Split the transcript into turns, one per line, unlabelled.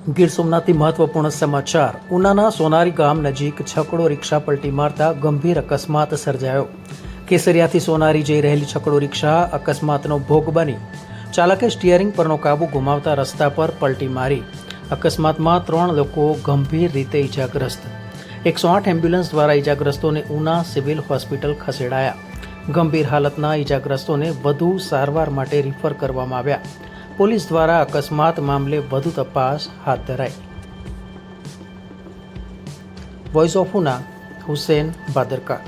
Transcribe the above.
ગીર સોમનાથથી મહત્વપૂર્ણ સમાચાર. ઉનાના સોનારી ગામ નજીક છકડો રિક્ષા પલટી મારતા ગંભીર અકસ્માત સર્જાયો. કેસરિયાથી સોનારી જઈ રહેલી છકડો રિક્ષા અકસ્માતનો ભોગ બની. ચાલકે સ્ટીયરિંગ પરનો કાબુ ગુમાવતા રસ્તા પર પલટી મારી. અકસ્માતમાં 3 લોકો ગંભીર રીતે ઇજાગ્રસ્ત. 108 એમ્બ્યુલન્સ દ્વારા ઇજાગ્રસ્તોને ઉના સિવિલ હોસ્પિટલ ખસેડાયા. ગંભીર હાલતના ઇજાગ્રસ્તોને વધુ સારવાર માટે રિફર કરવામાં આવ્યા. પોલીસ દ્વારા અકસ્માત મામલે વધુ તપાસ હાથ ધરાઈ. Voice of Una, Hussain બાદરકા.